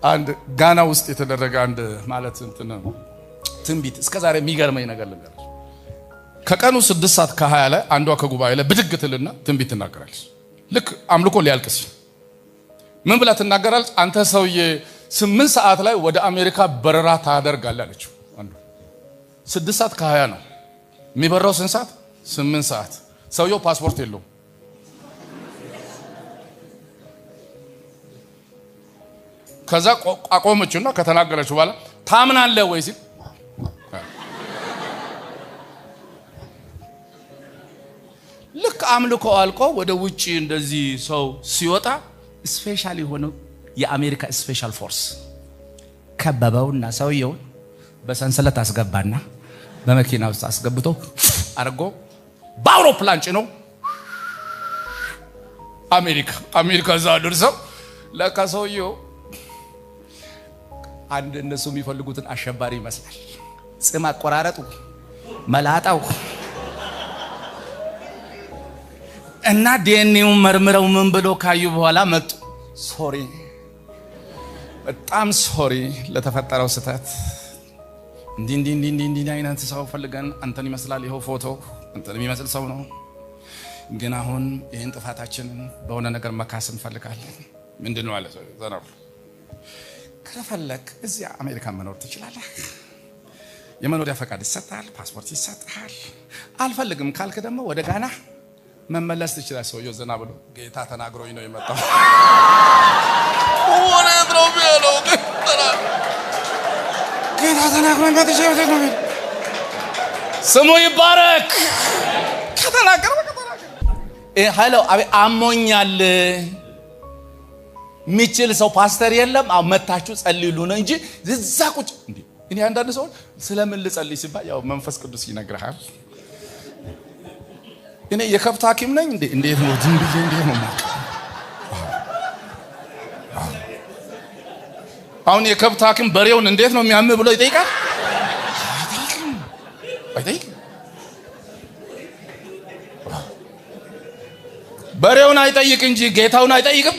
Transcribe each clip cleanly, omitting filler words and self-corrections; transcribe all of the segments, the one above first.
አንድ ጋና ውስጥ የተደረገ አንድ ማለት እንትን ትንቢት እስከዛሬ የሚገርመኝ ነገር ልንገርሽ። ከቀኑ 6 ሰዓት ከ20 ላይ አንዷ ከጉባኤ ላይ ብድግ ትልና ትንቢት ትናገራለች። ልክ አምልኮ ሊያልቅስ ምን ብላ ትናገራለች? አንተ ሰውዬ 8 ሰዓት ላይ ወደ አሜሪካ በረራ ታደርጋለህ አለችው። አንዱ 6 ሰዓት ከ20 ነው የሚበረው። ስንት ሰዓት? 8 ሰዓት። ሰውየው ፓስፖርት የለውም። ከዛ አቆመችና ከተናገረች በኋላ ታምናለህ ወይ ሲል ልክ አምልኮ አልቆ ወደ ውጪ እንደዚህ ሰው ሲወጣ ስፔሻል የሆነው የአሜሪካ ስፔሻል ፎርስ ከበበውና ሰውየውን በሰንሰለት አስገባና በመኪና ውስጥ አስገብቶ አርጎ በአውሮፕላን ጭኖ አሜሪካ እዛ ደርሰው ለካ ሰውየው አንድ እነሱ የሚፈልጉትን አሸባሪ ይመስላል። ጽም አቆራረጡ መላጣው እና ዲኤንኤው መርምረው ምን ብሎ ካዩ በኋላ መጡ። ሶሪ በጣም ሶሪ ለተፈጠረው ስህተት። እንዲህ አይነት ሰው ፈልገን አንተን ይመስላል ይሄው ፎቶ አንተን የሚመስል ሰው ነው። ግን አሁን ይሄን ጥፋታችንን በሆነ ነገር መካስ እንፈልጋለን። ምንድነው አለ ዘናው ከፈለክ እዚያ አሜሪካ መኖር ትችላለህ። የመኖሪያ ፈቃድ ይሰጣል፣ ፓስፖርት ይሰጣል። አልፈልግም ካልክ ደግሞ ወደ ጋና መመለስ ትችላለህ። ሰውየው ዘና ብሎ ጌታ ተናግሮኝ ነው የመጣው። ወሬ ድሮም ያለው ጌታ ተናግሮኝ ነው። ስሙ ይባረክ። ከተናገረ ሃሎ አሞኛል ሚችል ሰው ፓስተር የለም። መታችሁ ጸልዩ ነው እንጂ እዛ ቁጭ እንዴ። እኔ አንዳንድ ሰው ስለምን ልጸልይ ሲባል ያው መንፈስ ቅዱስ ይነግርሃል። እኔ የከብት ሐኪም ነኝ እንዴ? እንዴት ነው ዝም ብዬ እንዴት ነው ማለት? አሁን የከብት ሐኪም በሬውን እንዴት ነው የሚያም ብሎ ይጠይቃል? አይጠይቅም። በሬውን አይጠይቅ እንጂ ጌታውን አይጠይቅም።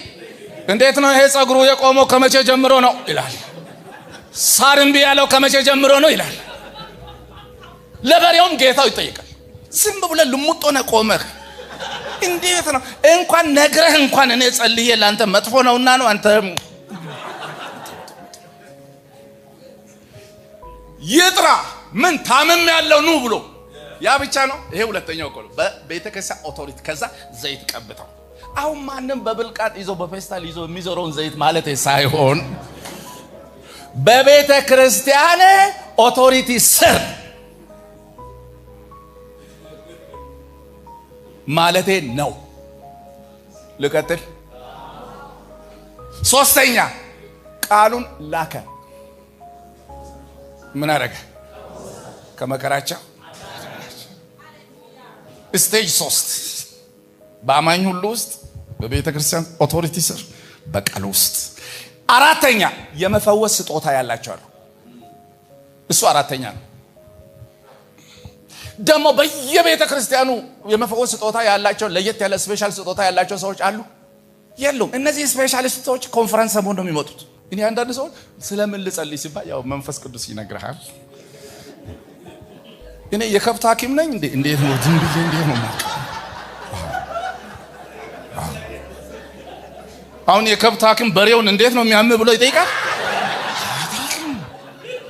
እንዴት ነው ይሄ ጸጉሩ የቆመው ከመቼ ጀምሮ ነው ይላል። ሳርምቢ ያለው ከመቼ ጀምሮ ነው ይላል። ለበሬውም ጌታው ይጠይቃል። ዝም ብለህ ልሙጥ ሆነ ቆመህ እንዴት ነው እንኳን ነግረህ እንኳን እኔ ጸልዬ ላንተ መጥፎ ነውና ነው አንተ ይጥራ ምን ታመም ያለው ነው ብሎ ያ ብቻ ነው። ይሄ ሁለተኛው ቆሎ በቤተክርስቲያን ኦቶሪቲ ከዛ ዘይት ቀብተው አሁን ማንም በብልቃጥ ይዞ በፌስታል ይዞ የሚዞረውን ዘይት ማለት ሳይሆን በቤተ ክርስቲያን ኦቶሪቲ ስር ማለቴ ነው። ልቀጥል። ሶስተኛ ቃሉን ላከ። ምን አደረገ? ከመከራቸው ስቴጅ 3 በአማኝ ሁሉ ውስጥ በቤተ ክርስቲያን ኦቶሪቲ ስር በቃል ውስጥ። አራተኛ የመፈወስ ስጦታ ያላቸው አሉ። እሱ አራተኛ ነው። ደግሞ በየቤተ ክርስቲያኑ የመፈወስ ስጦታ ያላቸው ለየት ያለ ስፔሻል ስጦታ ያላቸው ሰዎች አሉ የሉም? እነዚህ ስፔሻሊስቶች ኮንፈረንስ ሰሞን ነው የሚመጡት። እኔ አንዳንድ ሰው ስለምን ልጸልይ ሲባል ያው መንፈስ ቅዱስ ይነግርሃል። እኔ የከብት ሐኪም ነኝ እንዴ? እንዴት ነው ዝም ብዬ እንዴት ነው ማለት? አሁን የከብት ሐኪም በሬውን እንዴት ነው የሚያም ብሎ ይጠይቃል?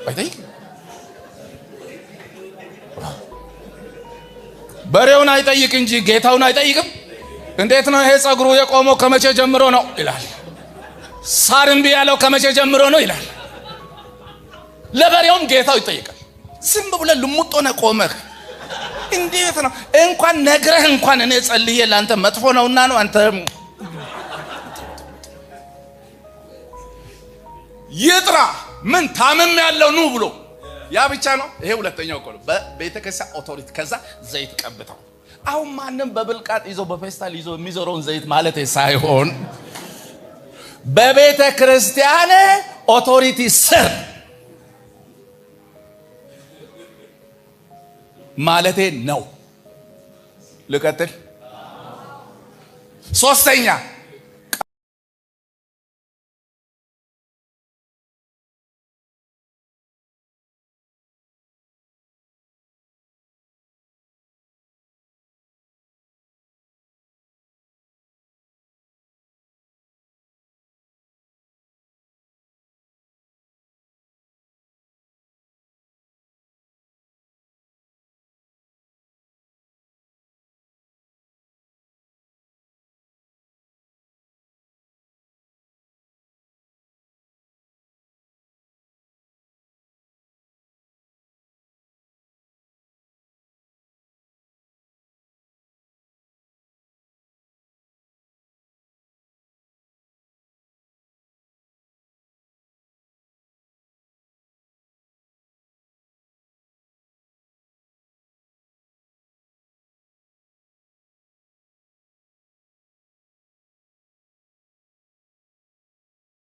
አይጠይቅም። በሬውን አይጠይቅ እንጂ ጌታውን አይጠይቅም። እንዴት ነው ይሄ ጸጉሩ የቆመው ከመቼ ጀምሮ ነው ይላል። ሳርምቢ ያለው ከመቼ ጀምሮ ነው ይላል። ለበሬውም ጌታው ይጠይቃል። ዝም ብለህ ልሙጥ ሆነ ቆመህ እንዴት ነው እንኳን ነግረህ እንኳን እኔ ጸልዬ ላንተ መጥፎ ነውና ነው አንተ ይጥራ ምን ታመም ያለው ነው ብሎ ያ ብቻ ነው። ይሄ ሁለተኛው ቆሎ በቤተክርስቲያን ኦቶሪቲ ከዛ ዘይት ቀብተው አሁን ማንም በብልቃጥ ይዞ በፌስታል ይዞ የሚዞረውን ዘይት ማለት ሳይሆን በቤተ ክርስቲያን ኦቶሪቲ ስር ማለቴ ነው። ልቀጥል። ሶስተኛ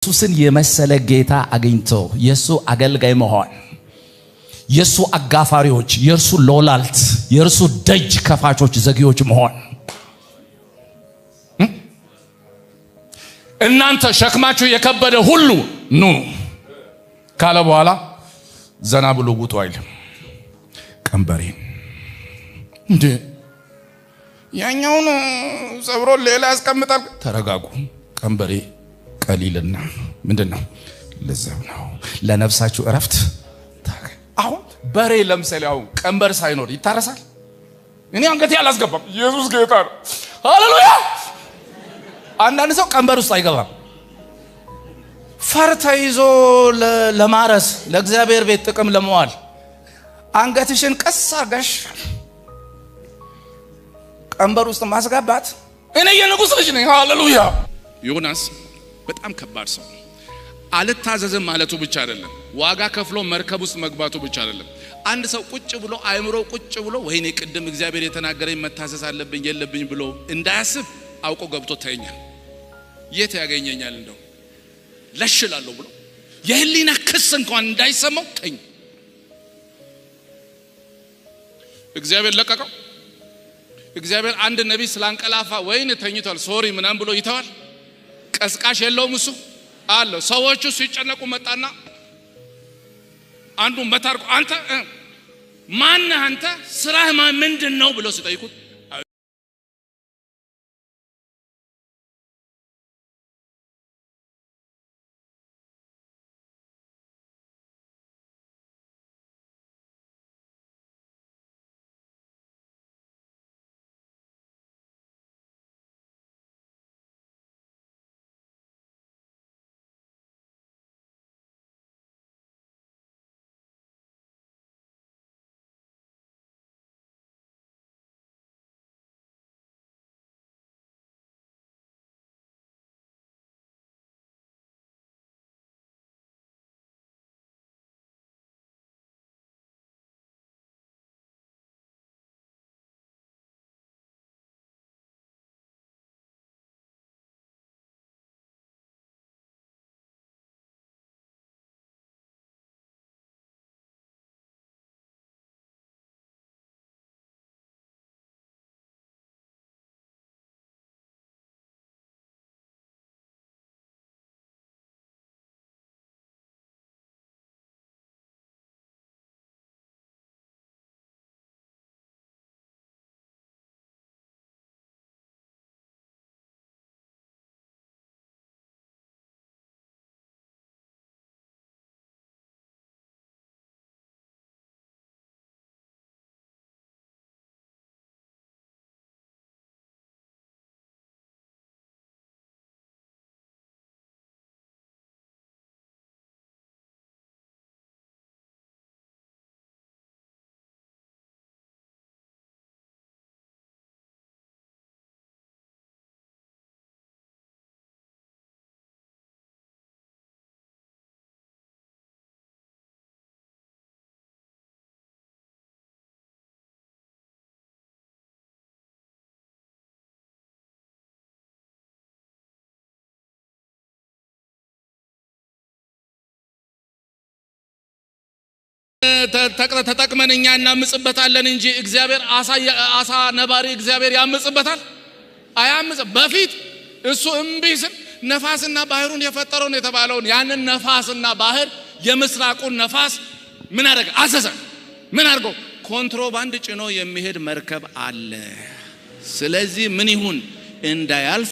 ኢየሱስን የመሰለ ጌታ አግኝቶ የሱ አገልጋይ መሆን የሱ አጋፋሪዎች የርሱ ሎላልት የርሱ ደጅ ከፋቾች ዘጊዎች መሆን እናንተ ሸክማችሁ የከበደ ሁሉ ኑ ካለ በኋላ ዘና ብሎ ውጡ አይልም ቀንበሬን እንዴ ያኛውን ሰብሮ ሌላ ያስቀምጣል ተረጋጉ ቀንበሬ ቀሊልና ምንድነው ለዛው ነው ለነፍሳችሁ እረፍት አሁን በሬ ለምሳሌ አሁን ቀንበር ሳይኖር ይታረሳል እኔ አንገቴ አላስገባም ኢየሱስ ጌታ ነው ሃሌሉያ አንዳንድ ሰው ቀንበር ውስጥ አይገባም ፈርተይዞ ለማረስ ለእግዚአብሔር ቤት ጥቅም ለመዋል አንገትሽን ቀስ አርጋሽ ቀንበር ውስጥ ማስገባት እኔ የንጉስ ልጅ ነኝ ሃሌሉያ ዮናስ በጣም ከባድ ሰው አልታዘዝም ማለቱ ብቻ አይደለም ዋጋ ከፍሎ መርከብ ውስጥ መግባቱ ብቻ አይደለም አንድ ሰው ቁጭ ብሎ አይምሮ ቁጭ ብሎ ወይኔ ቅድም እግዚአብሔር የተናገረኝ መታዘዝ አለብኝ የለብኝ ብሎ እንዳያስብ አውቆ ገብቶ ታየኛል የት ያገኘኛል እንደው ለሽላለሁ ብሎ የህሊና ክስ እንኳን እንዳይሰማው ተኝ እግዚአብሔር ለቀቀው እግዚአብሔር አንድ ነብይ ስላንቀላፋ ወይኔ ተኝቷል ሶሪ ምናም ብሎ ይተዋል ቀስቃሽ የለውም እሱ አለው ሰዎቹ ሲጨነቁ መጣና አንዱ መታርቁ አንተ ማን አንተ ስራህ ምንድነው ብሎ ሲጠይቁት ተጠቅመን እኛ እናምጽበታለን እንጂ እግዚአብሔር አሳ ነባሪ እግዚአብሔር ያምጽበታል አያምጽ በፊት እሱ እምቢስን ነፋስና ባህሩን የፈጠረው ነው የተባለውን ያንን ነፋስና ባህር የምስራቁን ነፋስ ምን አደረገ አዘዘ ምን አድርጎ ኮንትሮባንድ ጭኖ የሚሄድ መርከብ አለ ስለዚህ ምን ይሁን እንዳያልፍ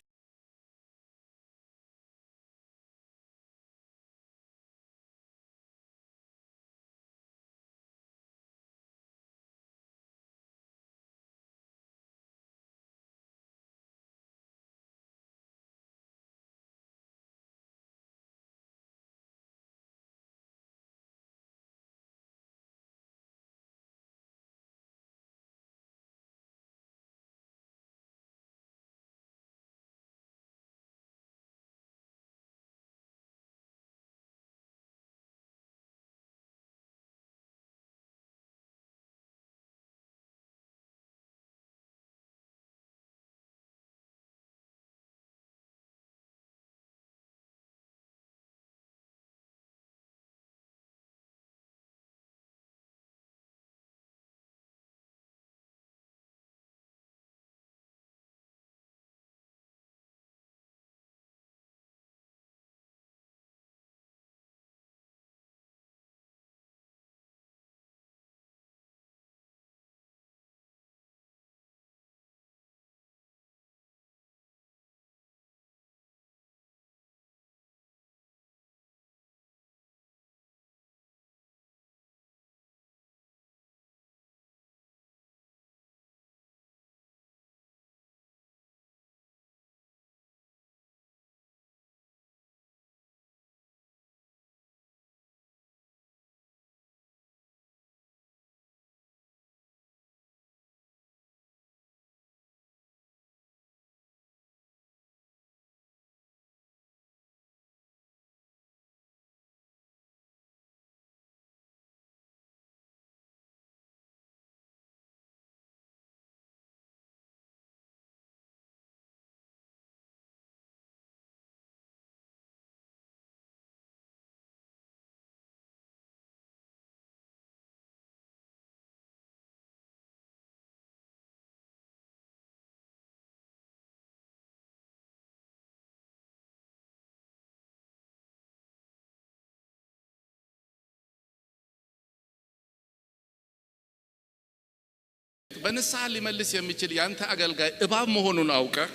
በንስሐ ሊመልስ የሚችል ያንተ አገልጋይ እባብ መሆኑን አውቀህ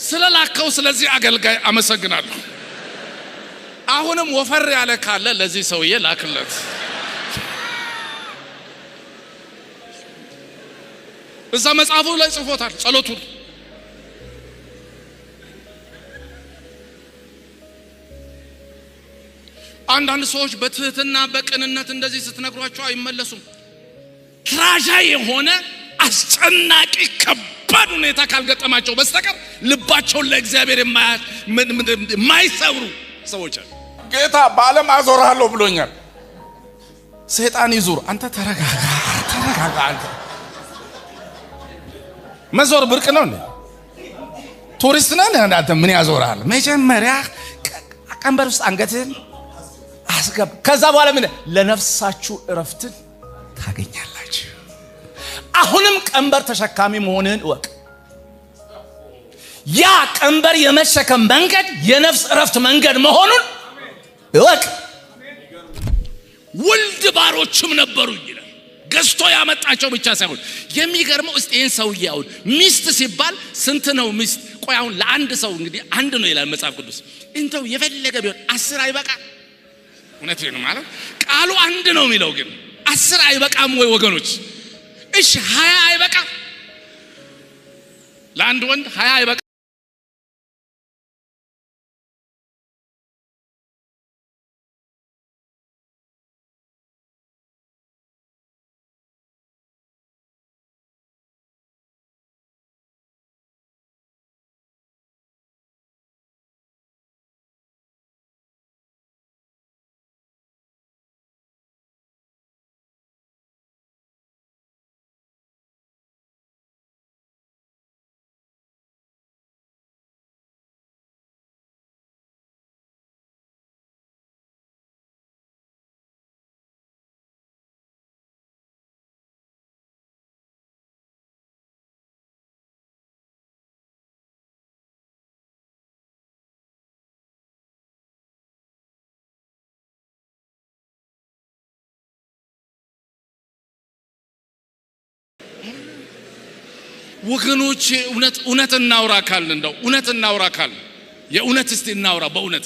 ስለላከው ስለዚህ አገልጋይ አመሰግናለሁ። አሁንም ወፈር ያለ ካለ ለዚህ ሰውዬ ላክለት። እዛ መጽሐፉ ላይ ጽፎታል ጸሎቱን። አንዳንድ ሰዎች በትህትና በቅንነት እንደዚህ ስትነግሯቸው አይመለሱም። ትራጃ የሆነ አስጨናቂ ከባድ ሁኔታ ካልገጠማቸው በስተቀር ልባቸውን ለእግዚአብሔር የማይሰብሩ ሰዎች አሉ። ጌታ በዓለም አዞርሃለሁ ብሎኛል። ሰይጣን ይዙር፣ አንተ ተረጋጋ። አንተ መዞር ብርቅ ነው እንዴ? ቱሪስት ነህ አንተ? ምን ያዞርሃል? መጀመሪያ ቀንበር ውስጥ አንገትን አስገባ። ከዛ በኋላ ምን ለነፍሳችሁ እረፍትን ታገኛላችሁ። አሁንም ቀንበር ተሸካሚ መሆንን እወቅ። ያ ቀንበር የመሸከም መንገድ የነፍስ እረፍት መንገድ መሆኑን እወቅ። ወልድ ባሮችም ነበሩ ይላል። ገዝቶ ያመጣቸው ብቻ ሳይሆን የሚገርመው እስቲ ይሄን ሰውዬ አሁን ሚስት ሲባል ስንት ነው ሚስት? ቆይ አሁን ለአንድ ሰው እንግዲህ አንድ ነው ይላል መጽሐፍ ቅዱስ። እንተው የፈለገ ቢሆን 10 አይበቃ? እውነት ነው ማለት ቃሉ አንድ ነው የሚለው ግን 10 አይበቃም ወይ ወገኖች? እሺ 20 አይበቃ? ለአንድ ወንድ 20 አይበቃ? ወገኖች እውነት እናውራ ካልን እንደው እውነት እናውራ ካልን የእውነት እስቲ እናውራ በእውነት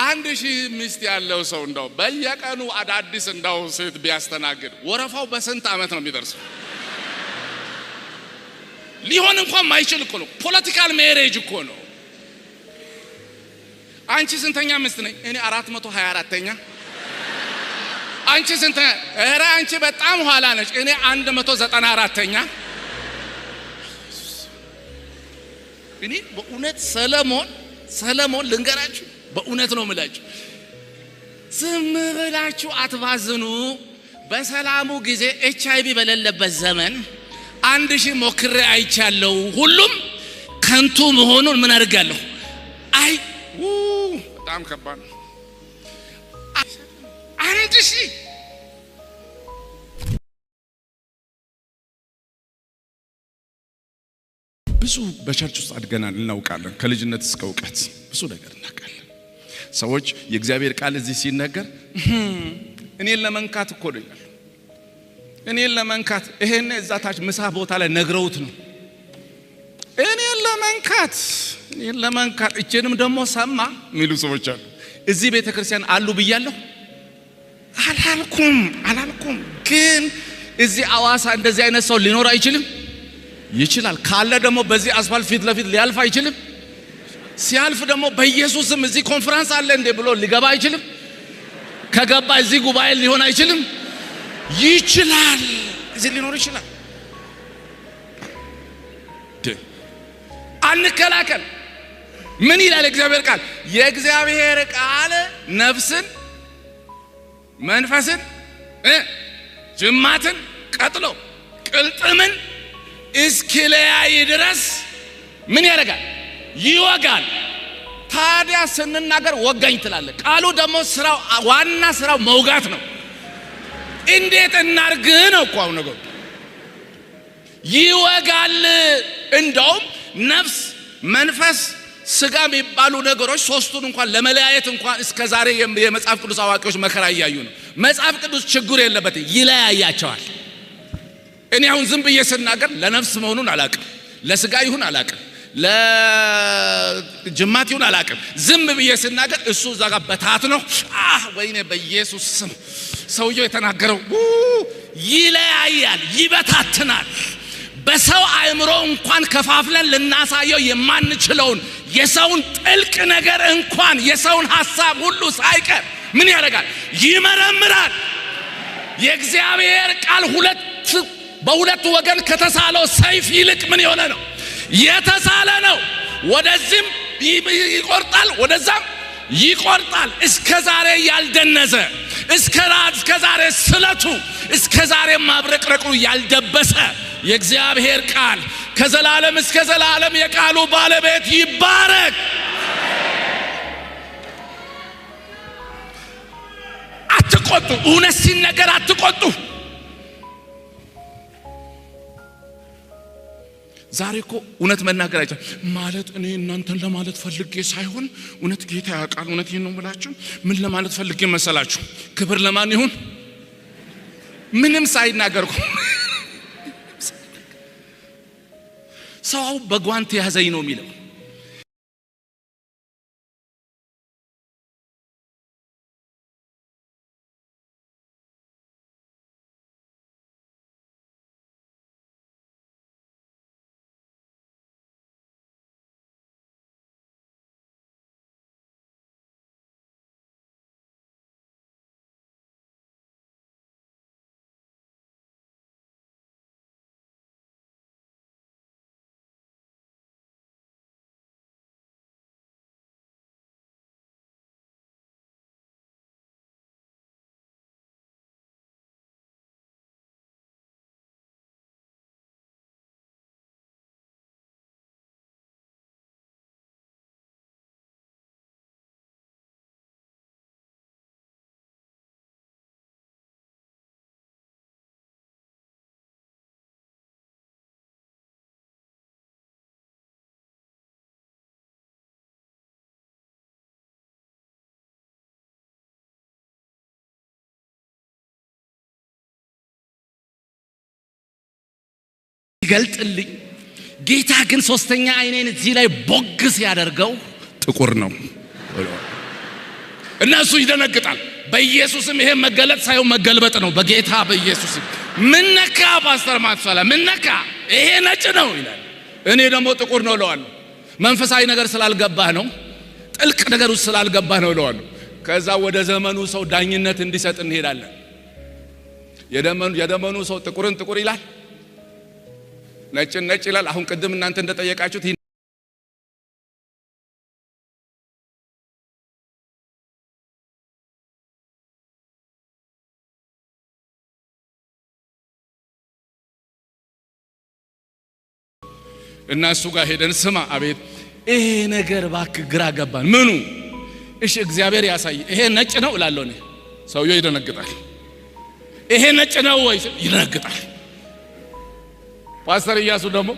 1000 ሚስት ያለው ሰው እንደው በየቀኑ አዳዲስ እንደው ሴት ቢያስተናግድ ወረፋው በስንት ዓመት ነው የሚደርሰው? ሊሆን እንኳን ማይችል እኮ ነው። ፖለቲካል ሜሬጅ እኮ ነው። አንቺ ስንተኛ ሚስት ነኝ? እኔ 424ኛ። አንቺ ስንተኛ? ኧረ አንቺ በጣም ኋላ ነሽ። እኔ 194ኛ። እኔ በእውነት ሰለሞን ልንገራችሁ በእውነት ነው የምላችሁ፣ ዝም ብላችሁ አትባዝኑ። በሰላሙ ጊዜ HIV በሌለበት ዘመን 1000 ሞክሬ አይቻለሁ። ሁሉም ከንቱ መሆኑን ምን አድርጋለሁ? አይ በጣም ከባድ ነው። 1000 ብዙ በቸርች ውስጥ አድገናል፣ እናውቃለን። ከልጅነት እስከ እውቀት ብዙ ነገር እናውቃለን። ሰዎች የእግዚአብሔር ቃል እዚህ ሲነገር እኔን ለመንካት እኮ ነው ይላል። እኔን ለመንካት ይሄን እዛ ታች ምሳ ቦታ ላይ ነግረውት ነው። እኔን ለመንካት እጄንም ደግሞ ሰማ የሚሉ ሰዎች አሉ። እዚህ ቤተክርስቲያን አሉ ብያለሁ አላልኩም። ግን እዚህ አዋሳ እንደዚህ አይነት ሰው ሊኖር አይችልም? ይችላል። ካለ ደግሞ በዚህ አስፋልት ፊት ለፊት ሊያልፍ አይችልም? ሲያልፍ ደግሞ በኢየሱስም እዚህ ኮንፈረንስ አለ እንዴ ብሎ ሊገባ አይችልም? ከገባ እዚህ ጉባኤ ሊሆን አይችልም? ይችላል። እዚህ ሊኖር ይችላል። አንከላከል። ምን ይላል እግዚአብሔር ቃል? የእግዚአብሔር ቃል ነፍስን መንፈስን ጅማትን ቀጥሎ ቅልጥምን እስኪለያይ ድረስ ምን ያደርጋል? ይወጋል። ታዲያ ስንናገር ወጋኝ ትላለህ። ቃሉ ደግሞ ስራው ዋና ስራው መውጋት ነው። እንዴት እናርግ ነው እኮ አሁን ነገሩ። ይወጋል። እንደውም ነፍስ መንፈስ ስጋ የሚባሉ ነገሮች ሶስቱን እንኳን ለመለያየት እንኳን እስከዛሬ የመጽሐፍ ቅዱስ አዋቂዎች መከራ እያዩ ነው። መጽሐፍ ቅዱስ ችግር የለበትም፣ ይለያያቸዋል። እኔ አሁን ዝም ብዬ ስናገር ለነፍስ መሆኑን አላቅም፣ ለስጋ ይሁን አላቅም፣ ለጅማት ይሁን አላቅም። ዝም ብዬ ስናገር እሱ እዛ ጋር በታት ነው። ወይኔ በኢየሱስ ስም ሰውየው የተናገረው ይለያያል፣ ይበታትናል። በሰው አእምሮ እንኳን ከፋፍለን ልናሳየው የማንችለውን የሰውን ጥልቅ ነገር እንኳን የሰውን ሐሳብ ሁሉ ሳይቀር ምን ያደርጋል? ይመረምራል። የእግዚአብሔር ቃል በሁለት ወገን ከተሳለው ሰይፍ ይልቅ ምን የሆነ ነው? የተሳለ ነው። ወደዚህም ይቆርጣል፣ ወደዛም ይቆርጣል። እስከዛሬ ያልደነዘ እስከዛሬ ስለቱ እስከዛሬ ማብረቅረቁ ያልደበሰ የእግዚአብሔር ቃል ከዘላለም እስከ ዘላለም የቃሉ ባለቤት ይባረክ። አትቆጡ፣ እውነት ሲነገር አትቆጡ። ዛሬ እኮ እውነት መናገር አይቻልም ማለት እኔ እናንተን ለማለት ፈልጌ ሳይሆን እውነት ጌታ ያውቃል። እውነት ይሄን ነው ብላችሁ ምን ለማለት ፈልጌ መሰላችሁ? ክብር ለማን ይሁን? ምንም ሳይናገርኩ ሰው በጓንት ያዘኝ ነው የሚለው። ገልጥልኝ ጌታ ግን ሶስተኛ አይኔን እዚህ ላይ ቦግስ ያደርገው ጥቁር ነው እና እሱ ይደነግጣል። በኢየሱስም ይሄ መገለጥ ሳይሆን መገልበጥ ነው። በጌታ በኢየሱስ ምን ነካ ፓስተር ማትፈላ ምን ነካ? ይሄ ነጭ ነው ይላል፣ እኔ ደግሞ ጥቁር ነው እለዋለሁ። መንፈሳዊ ነገር ስላልገባህ ነው፣ ጥልቅ ነገር ውስጥ ስላልገባህ ነው እለዋለሁ። ከዛ ወደ ዘመኑ ሰው ዳኝነት እንዲሰጥ እንሄዳለን። የዘመኑ ሰው ጥቁርን ጥቁር ይላል፣ ነጭን ነጭ ይላል። አሁን ቅድም እናንተ እንደጠየቃችሁት እና እሱ ጋር ሄደን ስማ አቤት ይሄ ነገር እባክህ ግራ ገባን። ምኑ? እሺ እግዚአብሔር ያሳይ። ይሄ ነጭ ነው እላለሁ እኔ። ሰውየው ይደነግጣል። ይሄ ነጭ ነው ወይ? ይደነግጣል። ፓስተር ኢያሱ ደግሞ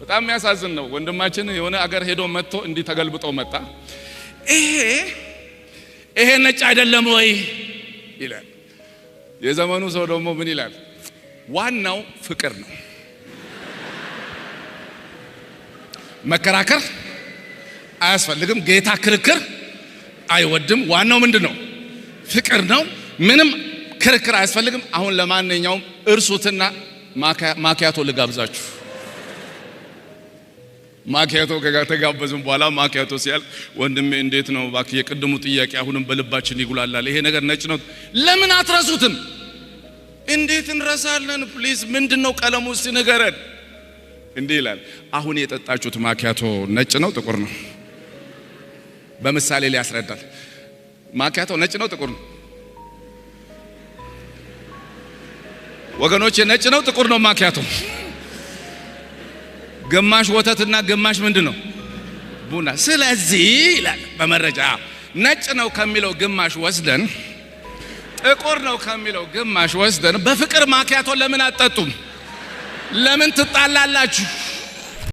በጣም የሚያሳዝን ነው። ወንድማችን የሆነ አገር ሄዶ መጥቶ እንዲህ ተገልብጦ መጣ። ይሄ ነጭ አይደለም ወይ ይላል። የዘመኑ ሰው ደግሞ ምን ይላል? ዋናው ፍቅር ነው። መከራከር አያስፈልግም። ጌታ ክርክር አይወድም። ዋናው ምንድነው? ፍቅር ነው። ምንም ክርክር አያስፈልግም። አሁን ለማንኛውም እርሱትና ማኪያቶ ልጋብዛችሁ። ማኪያቶ ከተጋበዝን በኋላ ማኪያቶ ሲያል ወንድሜ እንዴት ነው እባክህ የቅድሙ ጥያቄ አሁንም በልባችን ይጉላላል። ይሄ ነገር ነጭ ነው ለምን አትረሱትም? እንዴት እንረሳለን? ፕሊዝ ምንድነው ቀለሙ እስቲ ንገረን። እንዲህ ይላል። አሁን የጠጣችሁት ማኪያቶ ነጭ ነው ጥቁር ነው? በምሳሌ ሊያስረዳል። ማኪያቶ ነጭ ነው ጥቁር ነው? ወገኖች ነጭ ነው ጥቁር ነው ማኪያቶ? ግማሽ ወተትና ግማሽ ምንድነው? ቡና። ስለዚህ ይላል በመረጃ ነጭ ነው ከሚለው ግማሽ ወስደን ጥቁር ነው ከሚለው ግማሽ ወስደን በፍቅር ማኪያቶ ለምን አትጠጡም? ለምን ትጣላላችሁ?